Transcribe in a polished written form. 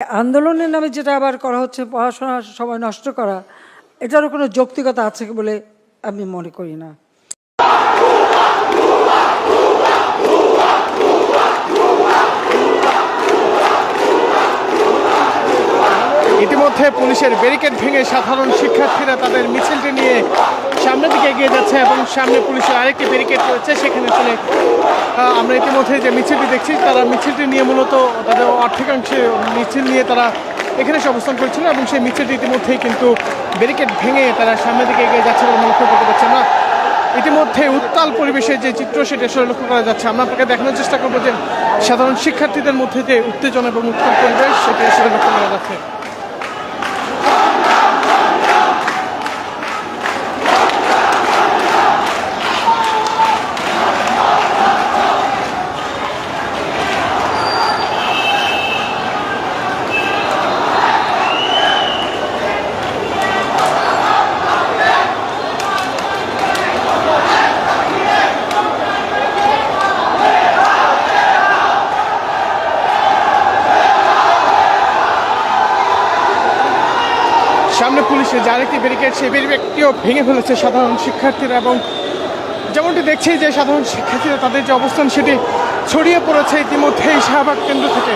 আন্দোলনের নামে যেটা আবার করা হচ্ছে পড়াশোনার সময় নষ্ট করা, এটারও কোনো যৌক্তিকতা আছে বলে আমি মনে করি না। ইতিমধ্যে পুলিশের ব্যারিকেড ভেঙে সাধারণ শিক্ষার্থীরা তাদের মিছিলটি নিয়ে সামনের দিকে এগিয়ে যাচ্ছে এবং সামনে পুলিশের আরেকটি ব্যারিকেড রয়েছে, সেখানে চলে আমরা ইতিমধ্যে যে মিছিলটি দেখছি তারা মিছিলটি নিয়ে মূলত তাদের অর্ধেকাংশে মিছিল নিয়ে তারা এখানে এসে অবস্থান করেছিল এবং সেই মিছিলটি ইতিমধ্যেই কিন্তু ব্যারিকেড ভেঙে তারা সামনের দিকে এগিয়ে যাচ্ছে বলে লক্ষ্য করতে পারছি আমরা। ইতিমধ্যে উত্তাল পরিবেশের যে চিত্র সেটা আসলে লক্ষ্য করা যাচ্ছে। আমরা আপনাকে দেখানোর চেষ্টা করবো যে সাধারণ শিক্ষার্থীদের মধ্যে যে উত্তেজনা এবং উত্তাল পরিবেশ সেটা আসলে লক্ষ্য করা যাচ্ছে। সামনে পুলিশের যে আরেকটি ব্যারিকেড, সেই ব্যারিকেডটিও ভেঙে ফেলেছে সাধারণ শিক্ষার্থীরা এবং যেমনটি দেখছি যে সাধারণ শিক্ষার্থীরা তাদের যে অবস্থান সেটি ছড়িয়ে পড়েছে ইতিমধ্যেই শাহবাগ কেন্দ্র থেকে।